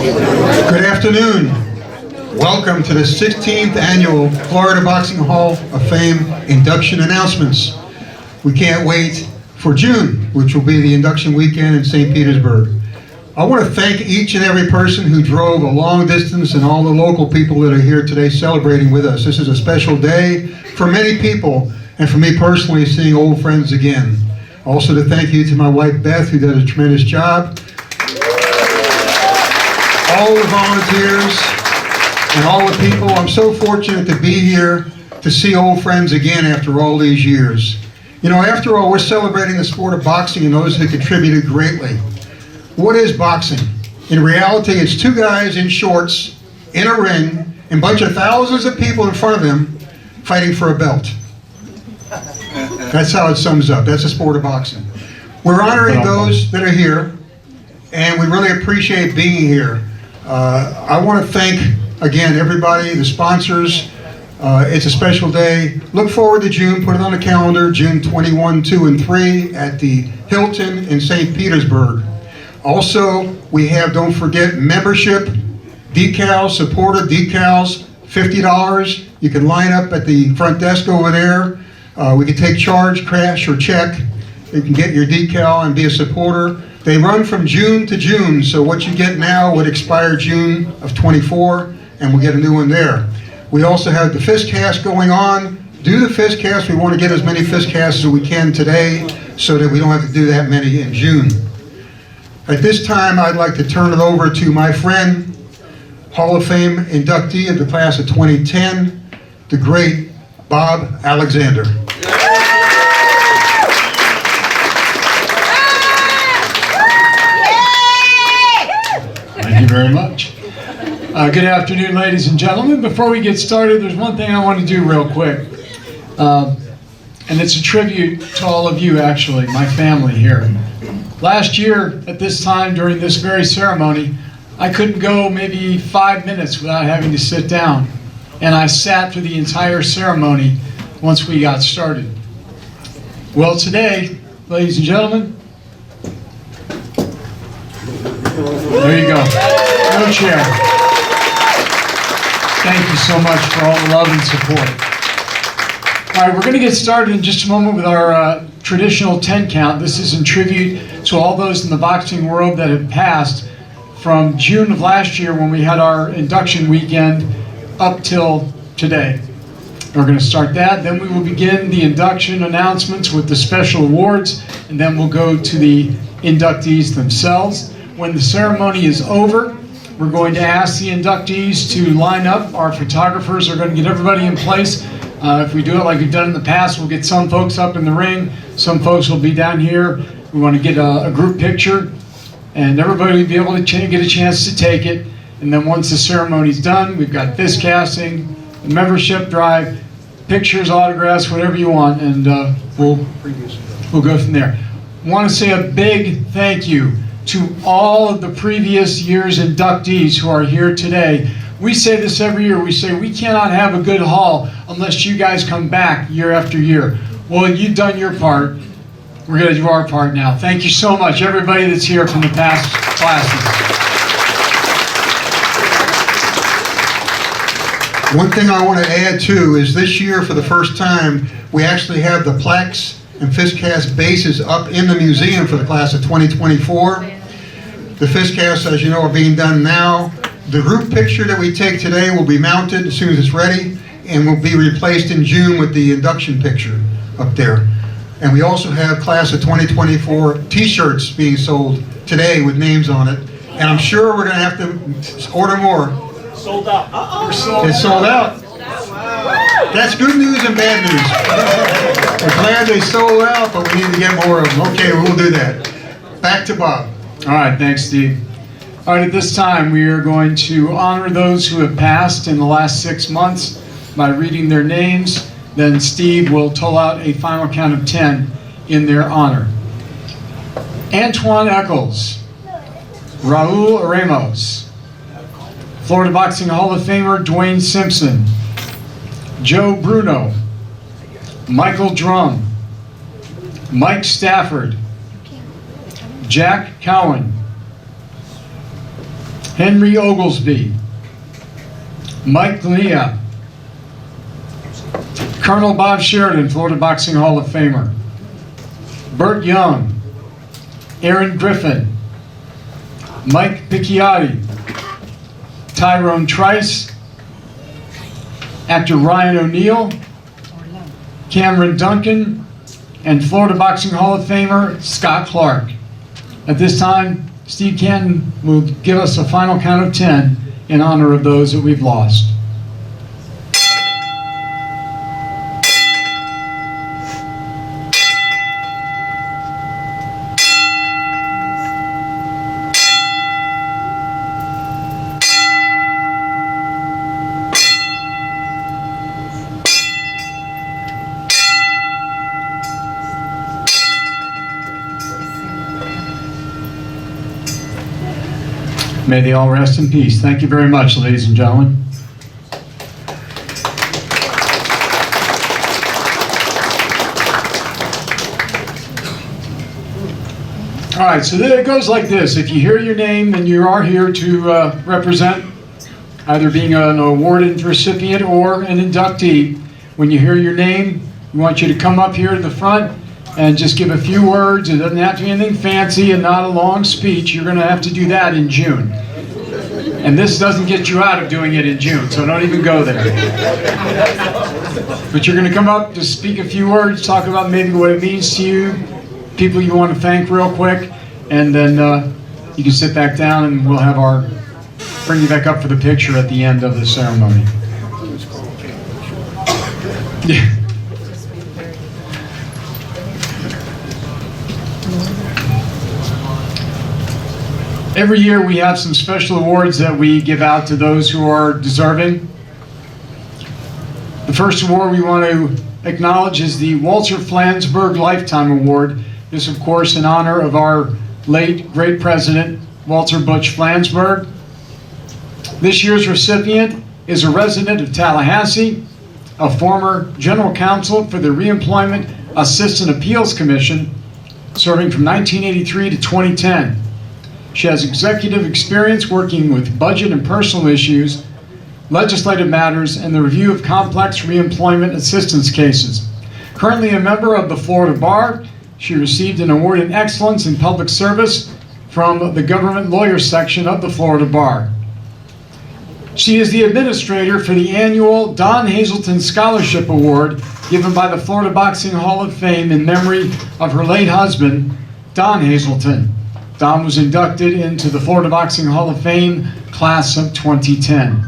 Good afternoon. Welcome to the 16th annual Florida Boxing Hall of Fame induction announcements. We can't wait for June, which will be the induction weekend in St. Petersburg. I want to thank each and every person who drove a long distance and all the local people that are here today celebrating with us. This is a special day for many people, and for me personally, seeing old friends again. Also to thank you to my wife Beth, who does a tremendous job. All the volunteers and all the people. I'm so fortunate to be here to see old friends again after all these years. You know, after all, we're celebrating the sport of boxing and those who contributed greatly. What is boxing? In reality, it's two guys in shorts, in a ring, and a bunch of thousands of people in front of them fighting for a belt. That's how it sums up. That's the sport of boxing. We're honoring those that are here, and we really appreciate being here. I want to thank, again, everybody, the sponsors. It's a special day. Look forward to June. Put it on the calendar, June 21, 2, and 3 at the Hilton in St. Petersburg. Also, we have, don't forget, membership, decals, supporter decals, $50. You can line up at the front desk over there. We can take charge, cash, or check. You can get your decal and be a supporter. They run from June to June, so what you get now would expire June of 24, and we'll get a new one there. We also have the fist cast going on. Do the fist cast. We want to get as many fist casts as we can today so that we don't have to do that many in June. At this time, I'd like to turn it over to my friend, Hall of Fame inductee of the class of 2010, the great Bob Alexander. Thank you very much. Good afternoon, ladies and gentlemen. Before we get started, there's one thing I want to do real quick. And it's a tribute to all of you, actually, my family here. Last year, at this time, during this very ceremony, I couldn't go maybe 5 minutes without having to sit down. And I sat through the entire ceremony once we got started. Well, today, ladies and gentlemen, there you go. No chair. Thank you so much for all the love and support. All right, we're going to get started in just a moment with our traditional 10 count. This is in tribute to all those in the boxing world that have passed from June of last year when we had our induction weekend up till today. We're going to start that, then we will begin the induction announcements with the special awards, and then we'll go to the inductees themselves. When the ceremony is over, we're going to ask the inductees to line up. Our photographers are going to get everybody in place. If we do it like we've done in the past, we'll get some folks up in the ring, some folks will be down here. We want to get a group picture, and everybody will be able to get a chance to take it. And then once the ceremony's done, we've got fist casting, membership drive, pictures, autographs, whatever you want, and we'll go from there. I want to say a big thank you to all of the previous year's inductees who are here today. We say this every year. We say we cannot have a good hall unless you guys come back year after year. Well, you've done your part. We're going to do our part now. Thank you so much, everybody that's here from the past classes. One thing I want to add too is this year, for the first time, we actually have the plaques and fist cast bases up in the museum for the class of 2024. The fist casts, as you know, are being done now. The group picture that we take today will be mounted as soon as it's ready and will be replaced in June with the induction picture up there. And we also have class of 2024 t-shirts being sold today with names on it. And I'm sure we're going to have to order more. Sold out. It's sold out. That's good news and bad news. We're glad they sold out, but we need to get more of them. Okay, we'll do that. Back to Bob. All right, thanks, Steve. All right, at this time, we are going to honor those who have passed in the last 6 months by reading their names. Then Steve will toll out a final count of 10 in their honor. Antoine Eccles, Raul Alavarez, Florida Boxing Hall of Famer Dwayne Simpson, Joe Bruno, Michael Drum, Mike Stafford, Jack Cowan, Henry Oglesby, Mike Leah, Colonel Bob Sheridan, Florida Boxing Hall of Famer, Burt Young, Aaron Griffin, Mike Picchiotti, Tyrone Trice, actor Ryan O'Neal, Cameron Duncan, and Florida Boxing Hall of Famer Scott Clark. At this time, Steve Canton will give us a final count of 10 in honor of those that we've lost. May they all rest in peace. Thank you very much, ladies and gentlemen. All right, so it goes like this. If you hear your name and you are here to represent, either being an awarded recipient or an inductee, when you hear your name, we want you to come up here to the front and just give a few words. It doesn't have to be anything fancy and not a long speech. You're going to have to do that in June. And this doesn't get you out of doing it in June, so don't even go there. But you're going to come up, just speak a few words, talk about maybe what it means to you, people you want to thank real quick, and then you can sit back down and we'll have bring you back up for the picture at the end of the ceremony. Yeah. Every year we have some special awards that we give out to those who are deserving. The first award we want to acknowledge is the Walter Flansburgh Lifetime Award. This, of course, in honor of our late great president, Walter Butch Flansburgh. This year's recipient is a resident of Tallahassee, a former general counsel for the Reemployment Assistant Appeals Commission, serving from 1983 to 2010. She has executive experience working with budget and personal issues, legislative matters, and the review of complex reemployment assistance cases. Currently a member of the Florida Bar, she received an award in excellence in public service from the government lawyer section of the Florida Bar. She is the administrator for the annual Don Hazelton Scholarship Award given by the Florida Boxing Hall of Fame in memory of her late husband, Don Hazelton. Don was inducted into the Florida Boxing Hall of Fame class of 2010.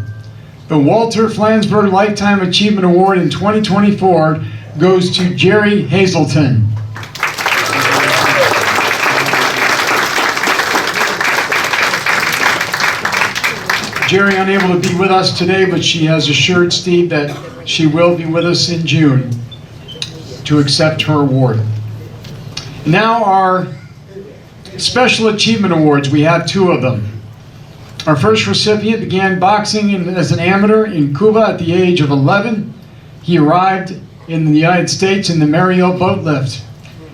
The Walter Flansburgh Lifetime Achievement Award in 2024 goes to Geri Hazelton. Geri unable to be with us today, but she has assured Steve that she will be with us in June to accept her award. Now our Special Achievement Awards, we have two of them. Our first recipient began boxing as an amateur in Cuba at the age of 11. He arrived in the United States in the Mariel boat lift.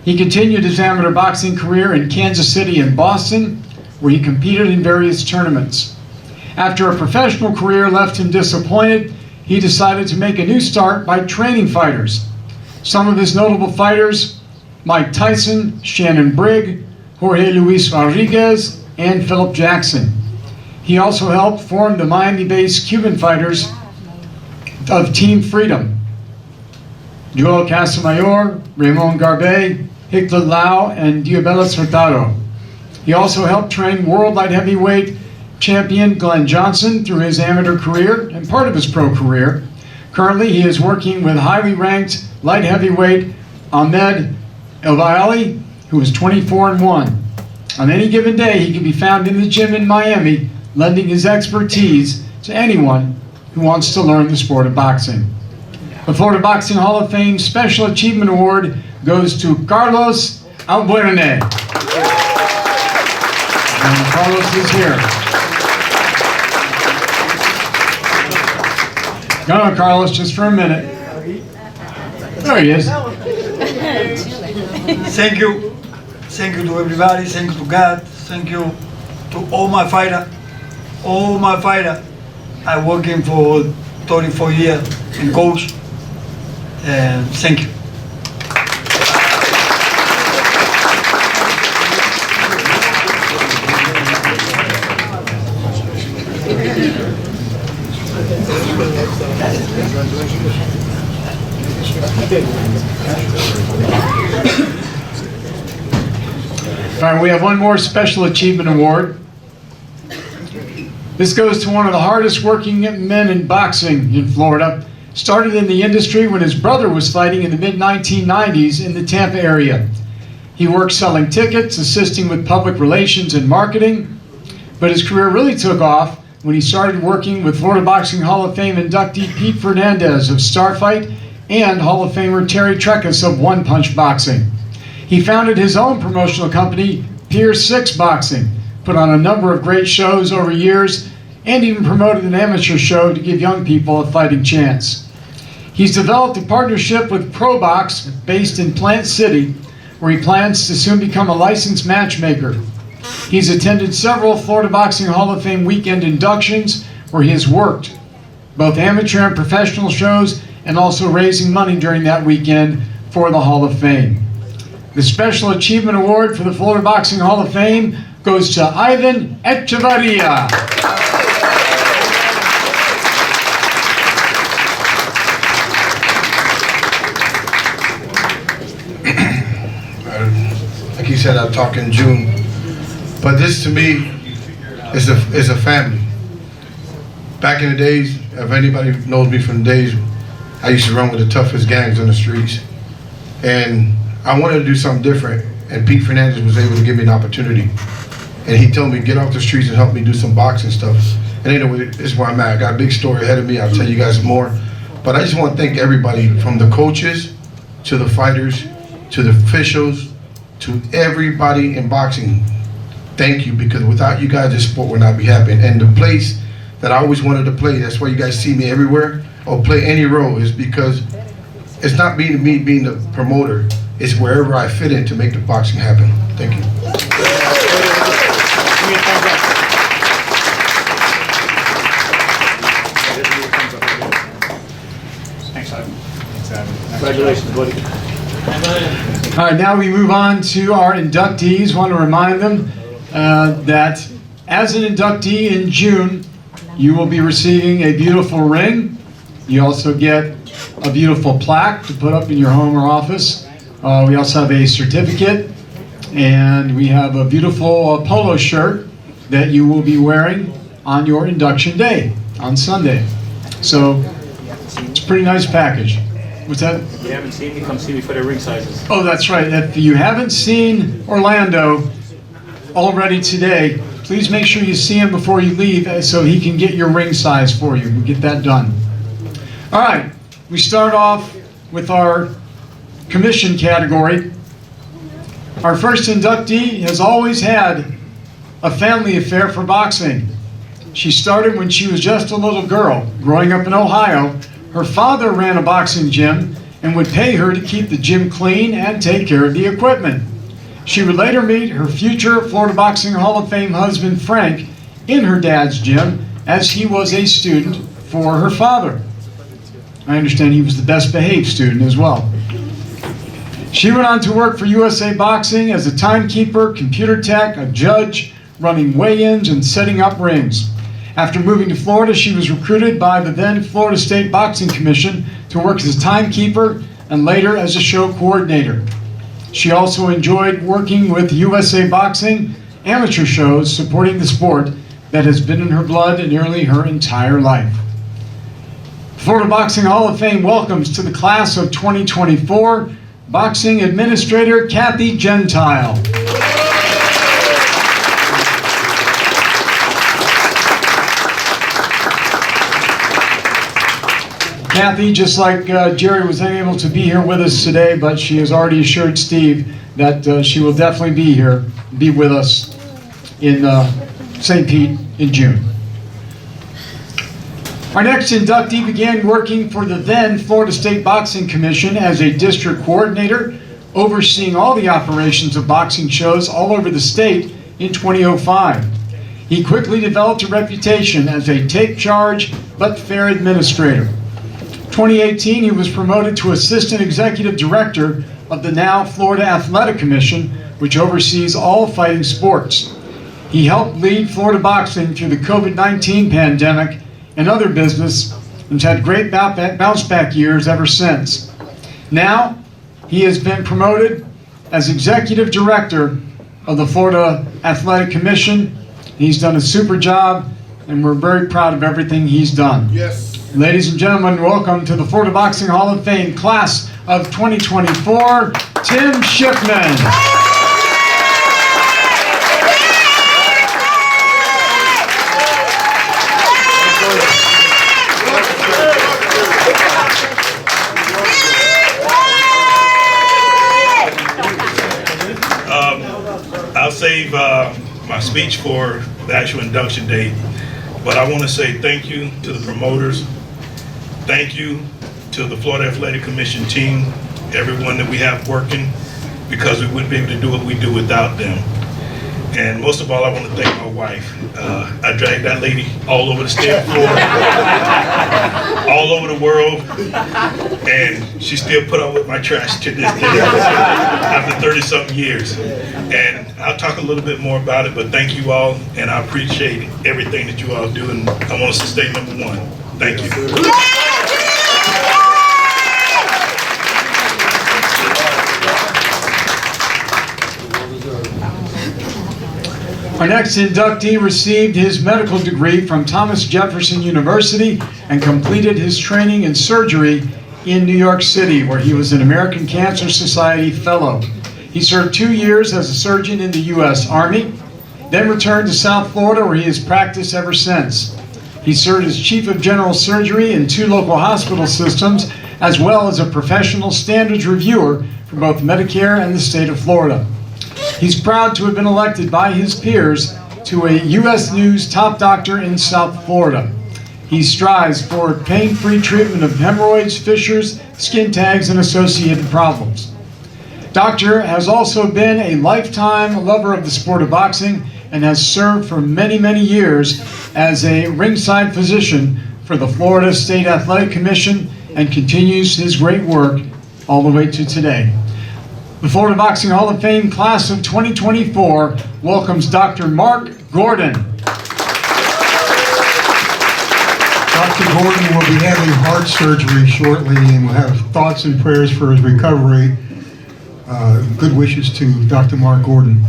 He continued his amateur boxing career in Kansas City and Boston, where he competed in various tournaments. After a professional career left him disappointed, he decided to make a new start by training fighters. Some of his notable fighters: Mike Tyson, Shannon Brigg, Jorge Luis Rodriguez, and Philip Jackson. He also helped form the Miami-based Cuban fighters of Team Freedom: Joel Casamayor, Ramon Garbe, Hicklin Lau, and Diobelis Hurtado. He also helped train world light heavyweight champion Glenn Johnson through his amateur career and part of his pro career. Currently, he is working with highly ranked light heavyweight Ahmed Elbayali, who is 24-1. On any given day, he can be found in the gym in Miami, lending his expertise to anyone who wants to learn the sport of boxing. The Florida Boxing Hall of Fame Special Achievement Award goes to Carlos Albuerne. And Carlos is here. Go on, Carlos, just for a minute. There he is. Thank you. Thank you to everybody. Thank you to God. Thank you to all my fighters. all my fighter, I working for 34 years in coach. Thank you. All right, we have one more Special Achievement Award. This goes to one of the hardest working men in boxing in Florida. Started in the industry when his brother was fighting in the mid-1990s in the Tampa area. He worked selling tickets, assisting with public relations and marketing, but his career really took off when he started working with Florida Boxing Hall of Fame inductee Pete Fernandez of Starfight and Hall of Famer Terry Trekus of One Punch Boxing. He founded his own promotional company, Pier 6 Boxing, put on a number of great shows over years, and even promoted an amateur show to give young people a fighting chance. He's developed a partnership with ProBox based in Plant City, where he plans to soon become a licensed matchmaker. He's attended several Florida Boxing Hall of Fame weekend inductions where he has worked, both amateur and professional shows, and also raising money during that weekend for the Hall of Fame. The Special Achievement Award for the Florida Boxing Hall of Fame goes to Ivan Echeverria. Like he said, I'll talk in June. But this to me is a family. Back in the days, if anybody knows me from the days, I used to run with the toughest gangs on the streets. And I wanted to do something different, and Pete Fernandez was able to give me an opportunity. And he told me, get off the streets and help me do some boxing stuff. And anyway, this is where I'm at. I got a big story ahead of me. I'll tell you guys more. But I just want to thank everybody, from the coaches to the fighters to the officials to everybody in boxing. Thank you, because without you guys, this sport would not be happening. And the place that I always wanted to play, that's why you guys see me everywhere, or play any role, is because it's not me being the promoter, it's wherever I fit in to make the boxing happen. Thank you. Thanks, Ivan. Congratulations, buddy. All right, now we move on to our inductees. Want to remind them that as an inductee in June, you will be receiving a beautiful ring. You also get a beautiful plaque to put up in your home or office. We also have a certificate, and we have a beautiful polo shirt that you will be wearing on your induction day, on Sunday. So it's a pretty nice package. What's that? If you haven't seen me, come see me for the ring sizes. Oh, that's right. If you haven't seen Orlando already today, please make sure you see him before you leave so he can get your ring size for you. We'll get that done. All right, we start off with our commission category. Our first inductee has always had a family affair for boxing. She started when she was just a little girl. Growing up in Ohio, her father ran a boxing gym and would pay her to keep the gym clean and take care of the equipment. She would later meet her future Florida Boxing Hall of Fame husband, Frank, in her dad's gym as he was a student for her father. I understand he was the best behaved student as well. She went on to work for USA Boxing as a timekeeper, computer tech, a judge, running weigh-ins and setting up rings. After moving to Florida, she was recruited by the then Florida State Boxing Commission to work as a timekeeper and later as a show coordinator. She also enjoyed working with USA Boxing amateur shows supporting the sport that has been in her blood nearly her entire life. Florida Boxing Hall of Fame welcomes to the class of 2024 Boxing Administrator Kathy Gentile. Kathy, just like Geri, was unable to be here with us today, but she has already assured Steve that she will definitely be with us in St. Pete in June. Our next inductee began working for the then Florida State Boxing Commission as a district coordinator, overseeing all the operations of boxing shows all over the state in 2005. He quickly developed a reputation as a take charge but fair administrator. 2018, he was promoted to Assistant Executive Director of the now Florida Athletic Commission, which oversees all fighting sports. He helped lead Florida boxing through the COVID-19 pandemic and other business, and has had great bounce back years ever since. Now, he has been promoted as Executive Director of the Florida Athletic Commission. He's done a super job, and we're very proud of everything he's done. Yes. Ladies and gentlemen, welcome to the Florida Boxing Hall of Fame Class of 2024, Tim Shipman. I'll save my speech for the actual induction date, but I want to say thank you to the promoters, thank you to the Florida Athletic Commission team, everyone that we have working, because we wouldn't be able to do what we do without them. And most of all, I want to thank my wife. I dragged that lady all over the state of Florida, all over the world, and she still put up with my trash to this day after 30-something years. And I'll talk a little bit more about it, but thank you all, and I appreciate everything that you all do, and I want us to stay number one. Thank you. Our next inductee received his medical degree from Thomas Jefferson University and completed his training in surgery in New York City, where he was an American Cancer Society Fellow. He served 2 years as a surgeon in the U.S. Army, then returned to South Florida, where he has practiced ever since. He served as Chief of General Surgery in 2 local hospital systems, as well as a professional standards reviewer for both Medicare and the state of Florida. He's proud to have been elected by his peers to a U.S. News top doctor in South Florida. He strives for pain-free treatment of hemorrhoids, fissures, skin tags, and associated problems. Doctor has also been a lifetime lover of the sport of boxing and has served for many, many years as a ringside physician for the Florida State Athletic Commission and continues his great work all the way to today. The Florida Boxing Hall of Fame Class of 2024 welcomes Dr. Marc Gordon. Dr. Gordon will be having heart surgery shortly, and we'll have thoughts and prayers for his recovery. Good wishes to Dr. Marc Gordon.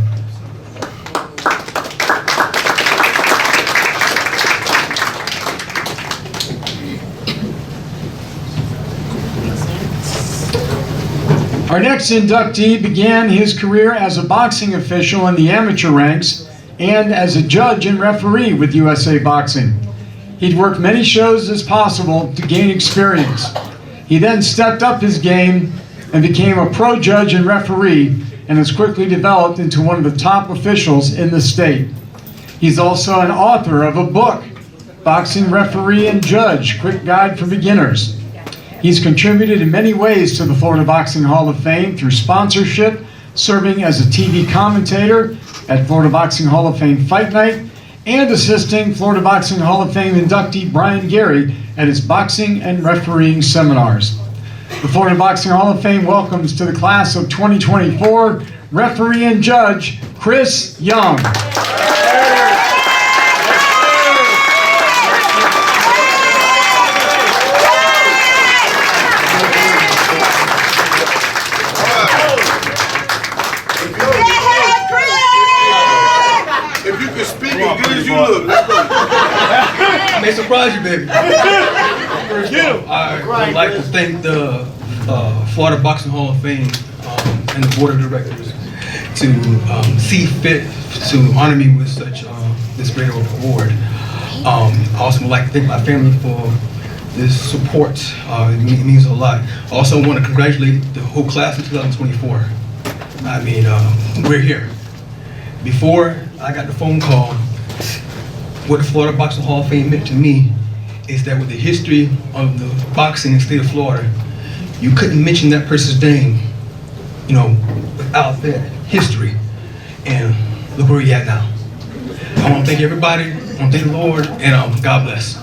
Our next inductee began his career as a boxing official in the amateur ranks and as a judge and referee with USA Boxing. He'd worked many shows as possible to gain experience. He then stepped up his game and became a pro judge and referee, and has quickly developed into one of the top officials in the state. He's also an author of a book, Boxing Referee and Judge, Quick Guide for Beginners. He's contributed in many ways to the Florida Boxing Hall of Fame through sponsorship, serving as a TV commentator at Florida Boxing Hall of Fame Fight Night, and assisting Florida Boxing Hall of Fame inductee Brian Geri at his boxing and refereeing seminars. The Florida Boxing Hall of Fame welcomes to the class of 2024 referee and judge Chris Young. If you can speak as good as you look, let's go. I may surprise you, baby. First off, I would like to thank the Florida Boxing Hall of Fame and the board of directors to see fit to honor me with such this great award. I also would like to thank my family for this support. It means a lot. I also want to congratulate the whole class of 2024. I mean, we're here. Before I got the phone call, what the Florida Boxing Hall of Fame meant to me is that with the history of the boxing in the state of Florida, you couldn't mention that person's name, you know, without that history. And look where you're at now. I want to thank everybody. I want to thank the Lord, and God bless.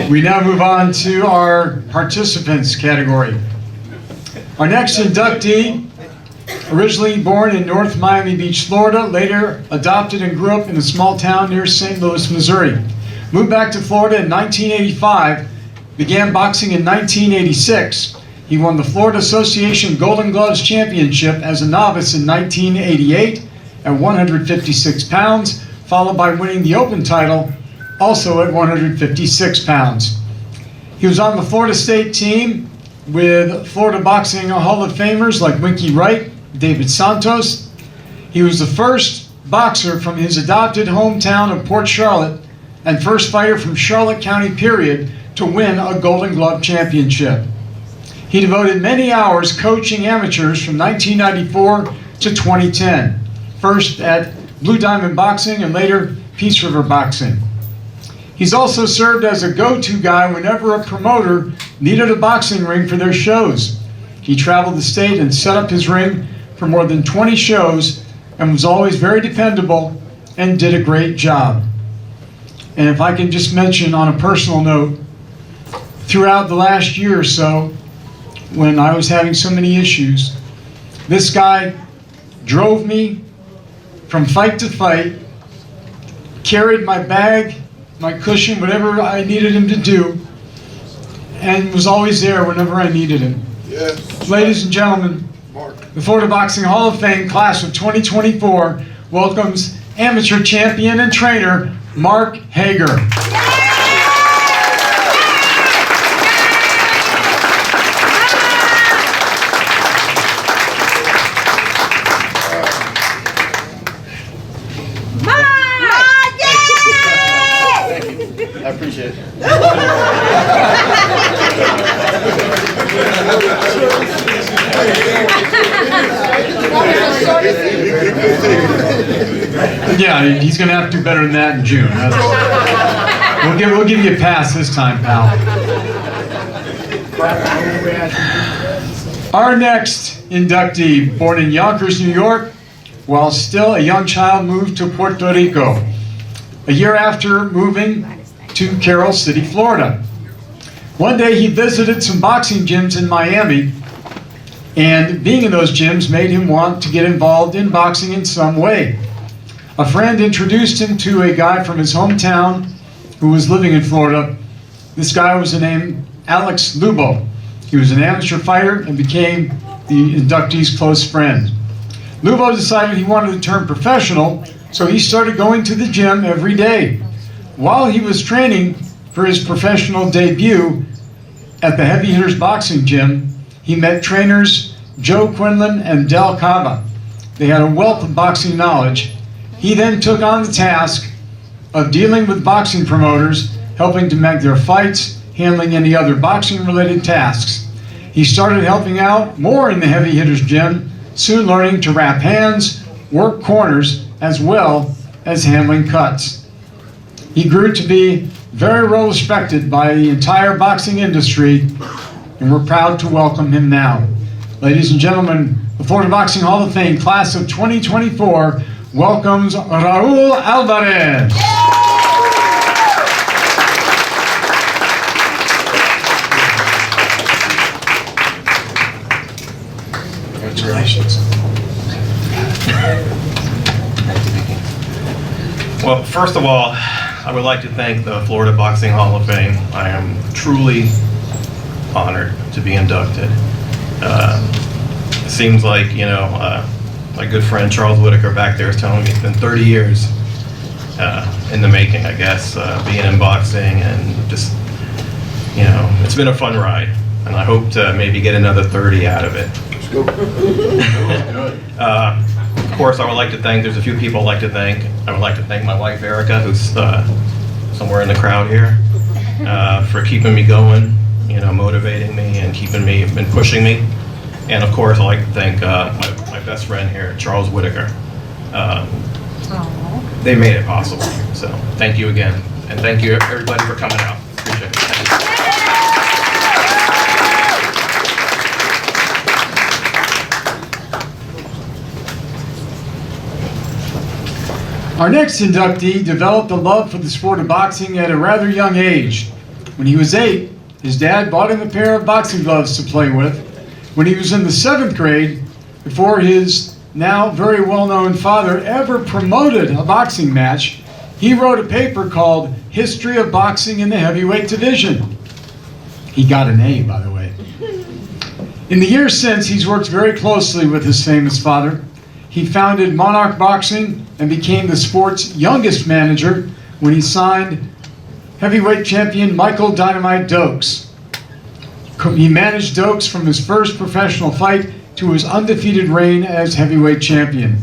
We now move on to our participants category. Our next inductee, originally born in North Miami Beach, Florida, later adopted and grew up in a small town near St. Louis, Missouri. Moved back to Florida in 1985, began boxing in 1986. He won the Florida Association Golden Gloves Championship as a novice in 1988 at 156 pounds, followed by winning the Open title also at 156 pounds. He was on the Florida State team with Florida Boxing Hall of Famers like Winky Wright, David Santos. He was the first boxer from his adopted hometown of Port Charlotte and first fighter from Charlotte County, period, to win a Golden Glove championship. He devoted many hours coaching amateurs from 1994 to 2010, first at Blue Diamond Boxing and later Peace River Boxing. He's also served as a go-to guy whenever a promoter needed a boxing ring for their shows. He traveled the state and set up his ring for more than 20 shows and was always very dependable and did a great job. And if I can just mention on a personal note, throughout the last year or so, when I was having so many issues, this guy drove me from fight to fight, carried my bag, my cushion, whatever I needed him to do, and was always there whenever I needed him. Yes. Ladies and gentlemen, the Florida Boxing Hall of Fame class of 2024 welcomes amateur champion and trainer Marc Hager. I appreciate it. Yeah, he's going to have to do better than that in June. We'll give you a pass this time, pal. Our next inductee, born in Yonkers, New York, while still a young child, moved to Puerto Rico a year after moving to Carroll City, Florida. One day he visited some boxing gyms in Miami, and being in those gyms made him want to get involved in boxing in some way. A friend introduced him to a guy from his hometown who was living in Florida. This guy was named Alex Lubo. He was an amateur fighter and became the inductee's close friend. Lubo decided he wanted to turn professional, so he started going to the gym every day. While he was training for his professional debut at the Heavy Hitters Boxing Gym, he met trainers Joe Quinlan and Del Cava. They had a wealth of boxing knowledge. He then took on the task of dealing with boxing promoters, helping to make their fights, handling any other boxing-related tasks. He started helping out more in the Heavy Hitters Gym, soon learning to wrap hands, work corners, as well as handling cuts. He grew to be very well respected by the entire boxing industry, and we're proud to welcome him now. Ladies and gentlemen, the Florida Boxing Hall of Fame class of 2024 welcomes Raul Alavarez. Congratulations. Well, first of all, I would like to thank the Florida Boxing Hall of Fame. I am truly honored to be inducted. It seems like, my good friend Charles Whitaker back there is telling me it's been 30 years in the making, I guess, being in boxing, and just, it's been a fun ride, and I hope to maybe get another 30 out of it. Of course, I would like to thank, there's a few people I'd like to thank. I would like to thank my wife, Erica, who's somewhere in the crowd here, for keeping me going, motivating me and keeping me and pushing me. And of course, I'd like to thank my best friend here, Charles Whitaker. They made it possible, so thank you again. And thank you, everybody, for coming out. Appreciate it. Thank you. Our next inductee developed a love for the sport of boxing at a rather young age. When he was 8, his dad bought him a pair of boxing gloves to play with. When he was in the 7th grade, before his now very well-known father ever promoted a boxing match, he wrote a paper called History of Boxing in the Heavyweight Division. He got an A, by the way. In the years since, he's worked very closely with his famous father. He founded Monarch Boxing and became the sport's youngest manager when he signed heavyweight champion Michael Dynamite Dokes. He managed Dokes from his first professional fight to his undefeated reign as heavyweight champion.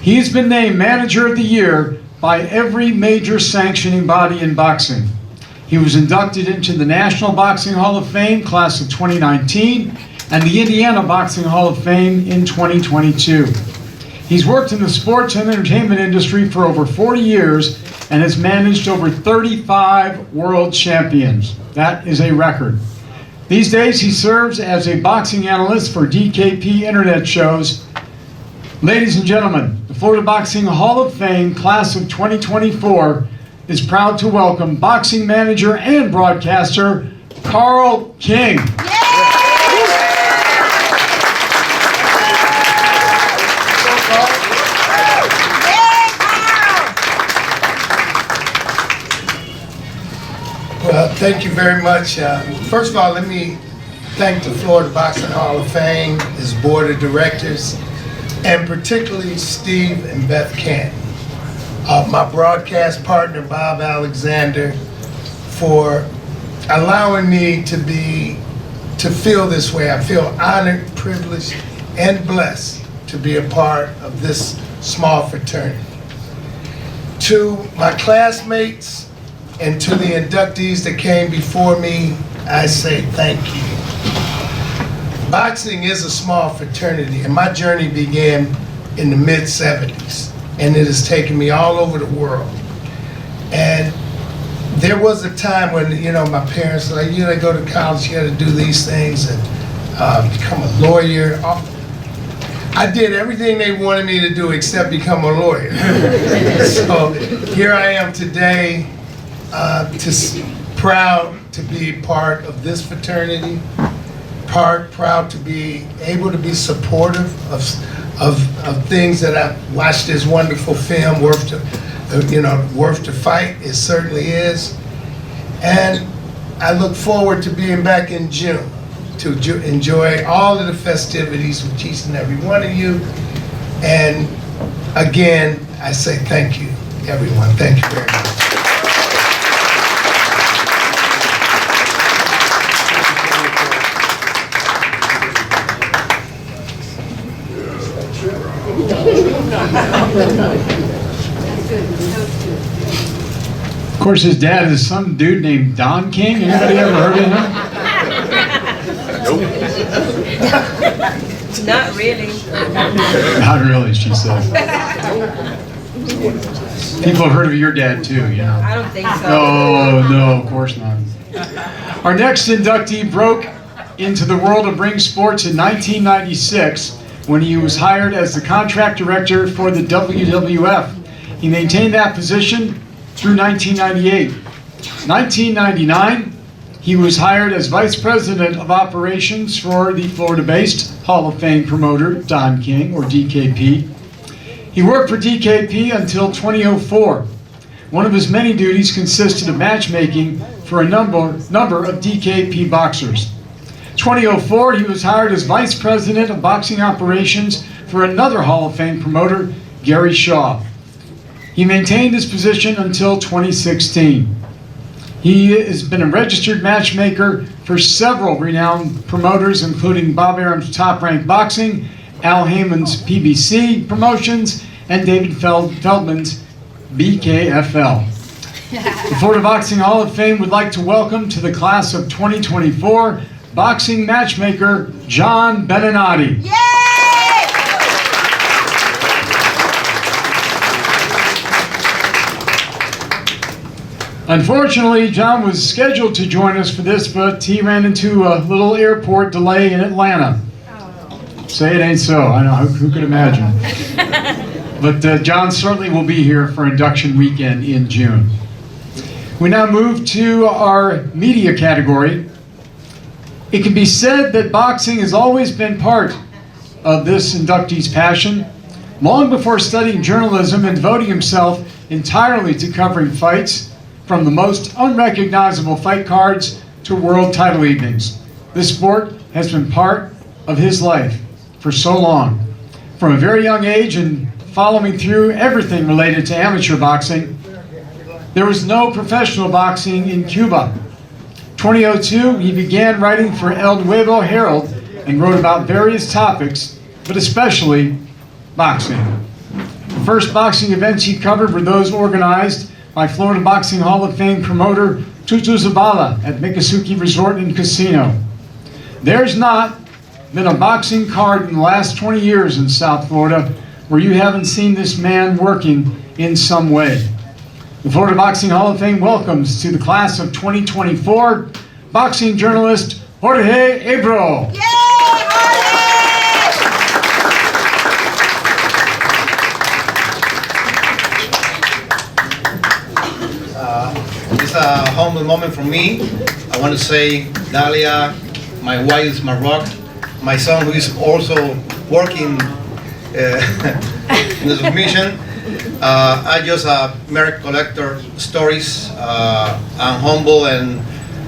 He has been named Manager of the Year by every major sanctioning body in boxing. He was inducted into the National Boxing Hall of Fame class of 2019 and the Indiana Boxing Hall of Fame in 2022. He's worked in the sports and entertainment industry for over 40 years and has managed over 35 world champions. That is a record. These days, he serves as a boxing analyst for DKP internet shows. Ladies and gentlemen, the Florida Boxing Hall of Fame class of 2024 is proud to welcome boxing manager and broadcaster Carl King. Well, thank you very much. First of all, let me thank the Florida Boxing Hall of Fame, its board of directors, and particularly Steve and Beth Canton, my broadcast partner, Bob Alexander, for allowing me to feel this way. I feel honored, privileged, and blessed to be a part of this small fraternity. To my classmates, and to the inductees that came before me, I say thank you. Boxing is a small fraternity, and my journey began in the mid-'70s, and it has taken me all over the world. And there was a time when, my parents were like, you gotta go to college, you gotta do these things, and become a lawyer. I did everything they wanted me to do except become a lawyer. So here I am today, proud to be part of this fraternity, proud to be able to be supportive of things that I've watched this wonderful film, Worth to Fight. It certainly is. And I look forward to being back in June to enjoy all of the festivities with each and every one of you. And again, I say thank you, everyone. Thank you very much. Of course, his dad is some dude named Don King. Anybody ever heard of him? Not really. Not really, she says. People have heard of your dad too, I don't think so. No, of course not. Our next inductee broke into the world of ring sports in 1996 when he was hired as the contract director for the WWF. He maintained that position through 1998. 1999, he was hired as Vice President of Operations for the Florida-based Hall of Fame promoter, Don King, or DKP. He worked for DKP until 2004. One of his many duties consisted of matchmaking for a number of DKP boxers. 2004, he was hired as Vice President of Boxing Operations for another Hall of Fame promoter, Gary Shaw. He maintained his position until 2016. He has been a registered matchmaker for several renowned promoters, including Bob Arum's Top Rank Boxing, Al Heyman's PBC Promotions, and David Feldman's BKFL. The Florida Boxing Hall of Fame would like to welcome to the class of 2024 boxing matchmaker John Beninati. Yay! Unfortunately, John was scheduled to join us for this, but he ran into a little airport delay in Atlanta. Say it ain't so. I know, who could imagine? But John certainly will be here for induction weekend in June. We now move to our media category. It can be said that boxing has always been part of this inductee's passion. Long before studying journalism and devoting himself entirely to covering fights, from the most unrecognizable fight cards to world title evenings, this sport has been part of his life for so long. From a very young age and following through everything related to amateur boxing, there was no professional boxing in Cuba. 2002, he began writing for El Nuevo Herald and wrote about various topics, but especially boxing. The first boxing events he covered were those organized by Florida Boxing Hall of Fame promoter Tutu Zabala at Miccosukee Resort and Casino. There's not been a boxing card in the last 20 years in South Florida where you haven't seen this man working in some way. The Florida Boxing Hall of Fame welcomes to the class of 2024 boxing journalist Jorge Ebro. It's a humble moment for me. I want to say, Dalia, my wife is Maroc, my son who is also working in the submission. I just merit collector stories. I'm humble and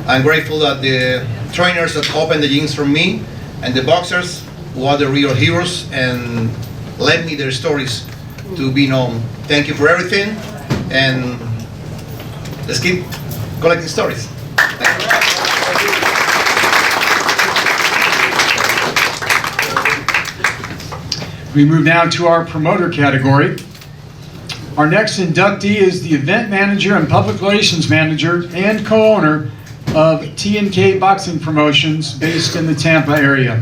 I'm grateful that the trainers that opened the gyms for me and the boxers who are the real heroes and led me their stories to be known. Thank you for everything, and let's keep collecting stories. We move now to our promoter category. Our next inductee is the event manager and public relations manager and co-owner of T&K Boxing Promotions based in the Tampa area.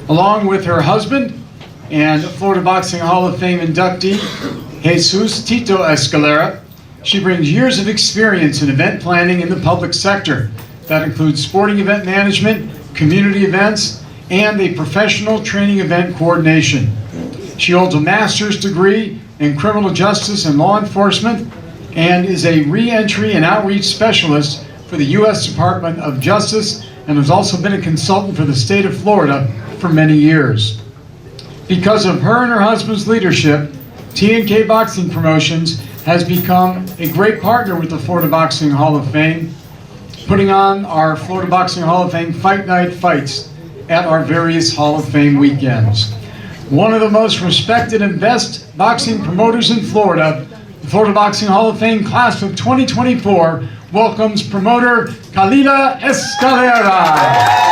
Along with her husband and Florida Boxing Hall of Fame inductee, Jesus Tito Escalera, she brings years of experience in event planning in the public sector. That includes sporting event management, community events, and a professional training event coordination. She holds a master's degree in criminal justice and law enforcement and is a re-entry and outreach specialist for the U.S. Department of Justice and has also been a consultant for the state of Florida for many years. Because of her and her husband's leadership, T&K Boxing Promotions has become a great partner with the Florida Boxing Hall of Fame, putting on our Florida Boxing Hall of Fame Fight Night fights at our various Hall of Fame weekends. One of the most respected and best boxing promoters in Florida, the Florida Boxing Hall of Fame class of 2024 welcomes promoter Khalilah Escalera.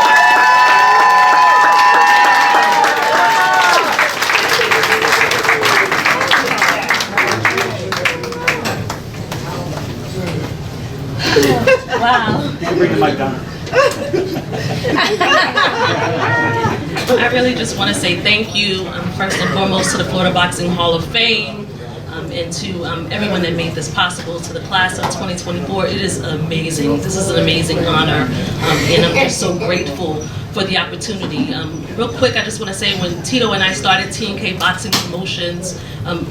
Wow. Bring the mic down. I really just want to say thank you, first and foremost, to the Florida Boxing Hall of Fame and to everyone that made this possible, to the class of 2024. It is amazing. This is an amazing honor, and I'm just so grateful for the opportunity. Real quick, I just want to say when Tito and I started T&K Boxing Promotions,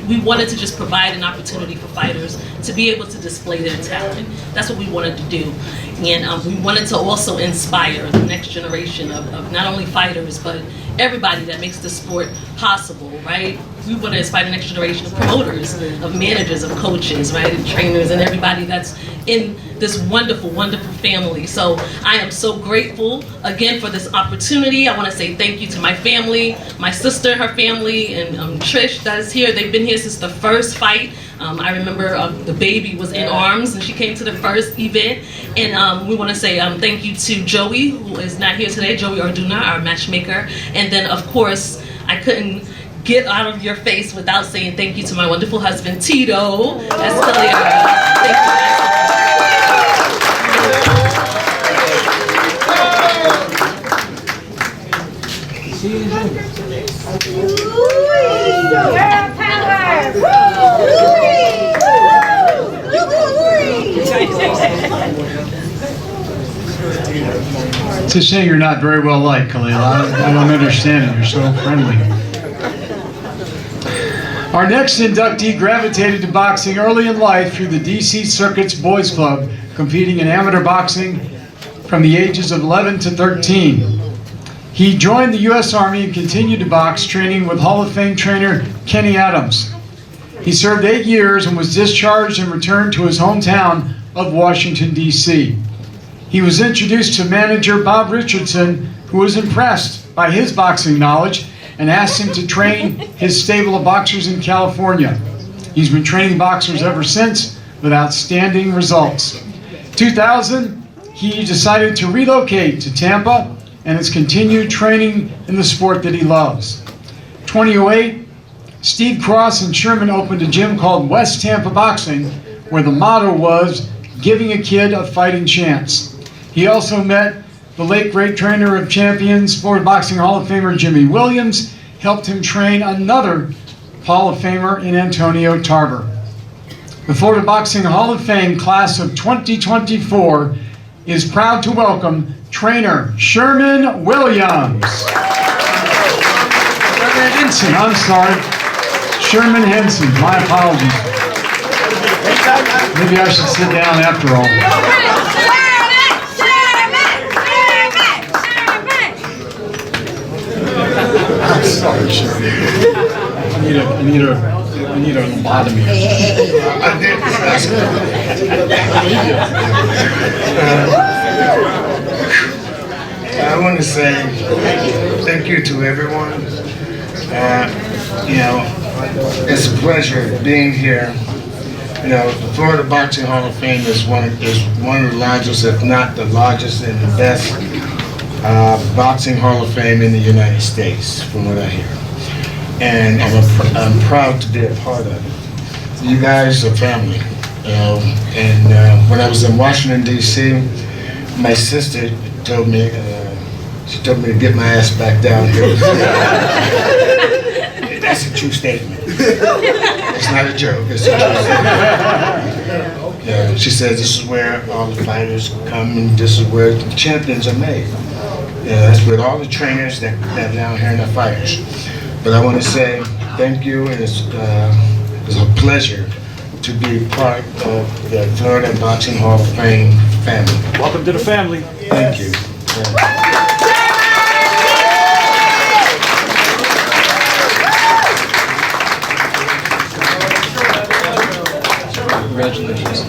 we wanted to just provide an opportunity for fighters to be able to display their talent. That's what we wanted to do. And we wanted to also inspire the next generation of not only fighters, but everybody that makes the sport possible, right? We want to inspire the next generation of promoters, of managers, of coaches, right, and trainers, and everybody that's in this wonderful, wonderful family. So I am so grateful again for this opportunity. I want to say thank you to my family, my sister, her family, and Trish that is here. They've been here since the first fight. I remember the baby was in arms and she came to the first event. And we want to say thank you to Joey, who is not here today, Joey Arduna, our matchmaker. And then of course, I couldn't get out of your face without saying thank you to my wonderful husband, Tito Escalera. Thank you. It's a shame you're not very well liked, Khalilah. I don't understand it. You're so friendly. Our next inductee gravitated to boxing early in life through the DC Circuit's Boys Club, competing in amateur boxing from the ages of 11 to 13. He joined the U.S. Army and continued to box, training with Hall of Fame trainer Kenny Adams. He served 8 years and was discharged and returned to his hometown of Washington, D.C. He was introduced to manager Bob Richardson, who was impressed by his boxing knowledge and asked him to train his stable of boxers in California. He's been training boxers ever since with outstanding results. 2000, he decided to relocate to Tampa and has continued training in the sport that he loves. 2008, Steve Cross and Sherman opened a gym called West Tampa Boxing, where the motto was, giving a kid a fighting chance. He also met the late great trainer of champions, Florida Boxing Hall of Famer Jimmy Williams, helped him train another Hall of Famer in Antonio Tarver. The Florida Boxing Hall of Fame class of 2024 is proud to welcome trainer Sherman Williams. Sherman Henson, I'm sorry. Sherman Henson, my apologies. Maybe I should sit down after all. I'm sorry, Sherman. I need a lobotomy. I want to say thank you to everyone. It's a pleasure being here. The Florida Boxing Hall of Fame is one of the largest, if not the largest and the best boxing Hall of Fame in the United States, from what I hear. And I'm proud to be a part of it. You guys are family. And when I was in Washington, D.C., my sister told me, she told me to get my ass back down here. That's a true statement. It's not a joke, it's a true statement. Yeah, she said this is where all the fighters come and this is where the champions are made. That's with all the trainers that down here and the fighters. But I want to say thank you, and it's a pleasure to be part of the Florida Boxing Hall of Fame family. Welcome to the family. Thank you. Congratulations.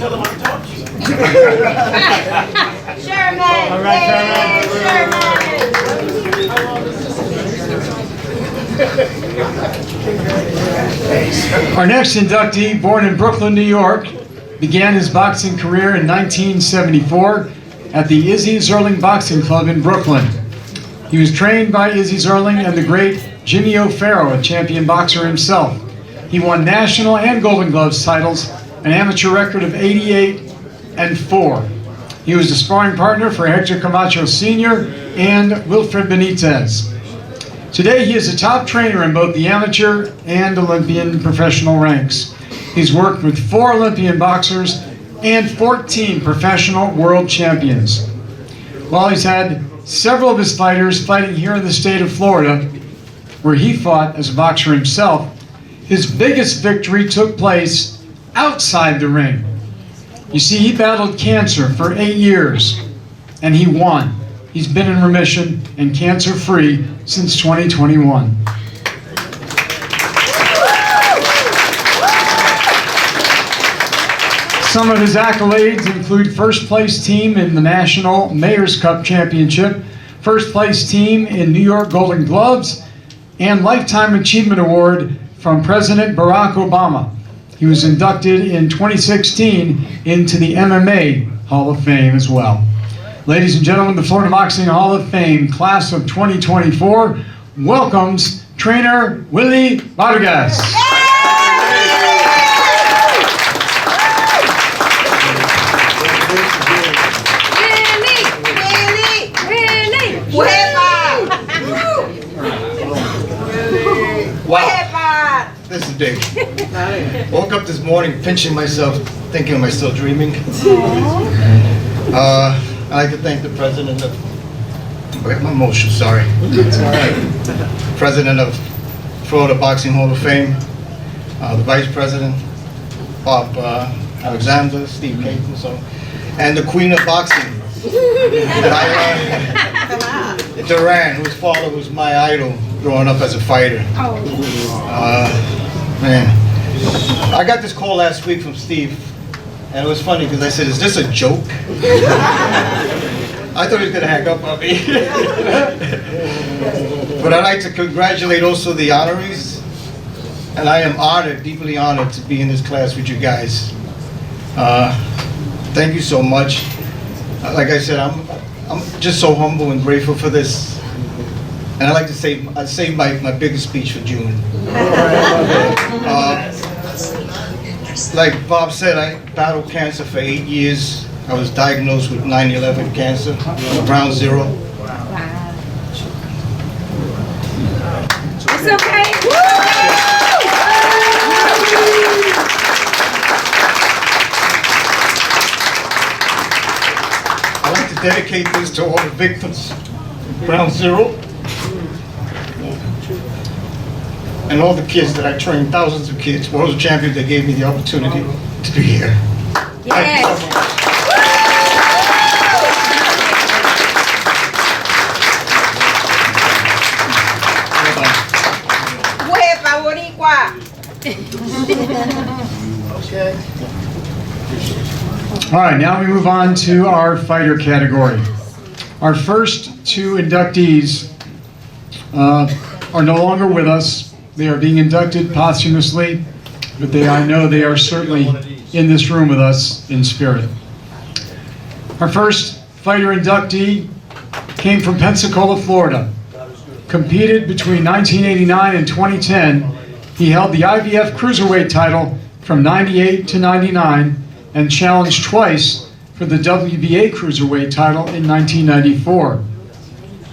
Sherman! All right, Sherman! Our next inductee, born in Brooklyn, New York, began his boxing career in 1974 at the Izzy Zerling Boxing Club in Brooklyn. He was trained by Izzy Zerling and the great Jimmy O'Farrell, a champion boxer himself. He won national and Golden Gloves titles, an amateur record of 88-4. He was the sparring partner for Hector Camacho Sr. and Wilfred Benitez. Today, he is a top trainer in both the amateur and Olympian professional ranks. He's worked with 4 Olympian boxers and 14 professional world champions. While he's had several of his fighters fighting here in the state of Florida, where he fought as a boxer himself, his biggest victory took place outside the ring. You see, he battled cancer for 8 years, and he won. He's been in remission and cancer-free since 2021. Some of his accolades include first place team in the National Mayor's Cup Championship, first place team in New York Golden Gloves, and Lifetime Achievement Award from President Barack Obama. He was inducted in 2016 into the MMA Hall of Fame as well. Ladies and gentlemen, the Florida Boxing Hall of Fame class of 2024 welcomes trainer Willie Vargas. Wow, this is big. Woke up this morning pinching myself, thinking, am I still dreaming? I'd like to thank the president of Wait, my motion, sorry. President of Florida Boxing Hall of Fame, the Vice President, Bob Alexander, Steve Caton, and the Queen of Boxing, Duran, whose father was my idol growing up as a fighter. Man, I got this call last week from Steve, and it was funny because I said, "Is this a joke?" I thought he was going to hang up on me. But I'd like to congratulate also the honorees, and I am honored, deeply honored to be in this class with you guys. Thank you so much. Like I said, I'm just so humble and grateful for this. And I'd like to say, I'd save my biggest speech for June. Like Bob said, I battled cancer for 8 years. I was diagnosed with 9/11 cancer, ground zero. It's okay. I'd like to dedicate this to all the victims of ground zero. And all the kids that I trained, thousands of kids, world champions that gave me the opportunity to be here. Thank you so much. Okay. All right, now we move on to our fighter category. Our first two inductees are no longer with us. They are being inducted posthumously, but I know they are certainly in this room with us in spirit. Our first fighter inductee came from Pensacola, Florida. Competed between 1989 and 2010. He held the IBF Cruiserweight title from 98 to 99 and challenged twice for the WBA Cruiserweight title in 1994.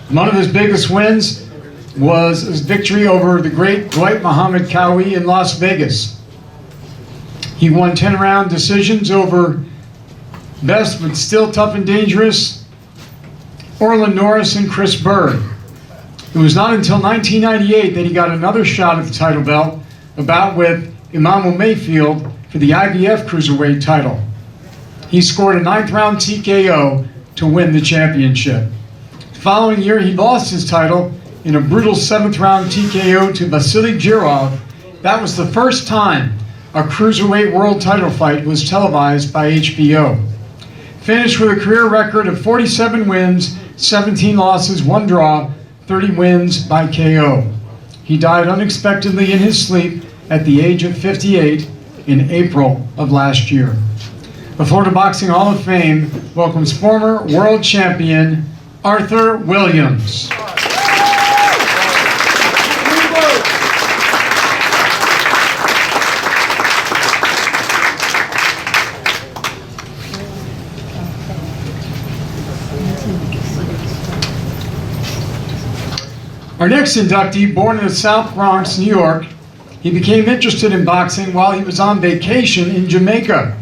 One of his biggest wins was his victory over the great Dwight Muhammad Cowie in Las Vegas. He won 10-round decisions over best but still tough and dangerous Orlin Norris and Chris Bird. It was not until 1998 that he got another shot at the title belt, a bout with Imamo Mayfield for the IBF Cruiserweight title. He scored a 9th-round TKO to win the championship. The following year, he lost his title in a brutal 7th-round TKO to Vasily Girov. That was the first time a Cruiserweight world title fight was televised by HBO. Finished with a career record of 47 wins, 17 losses, 1 draw, 30 wins by KO. He died unexpectedly in his sleep at the age of 58 in April of last year. The Florida Boxing Hall of Fame welcomes former world champion Arthur Williams. Our next inductee, born in the South Bronx, New York, he became interested in boxing while he was on vacation in Jamaica.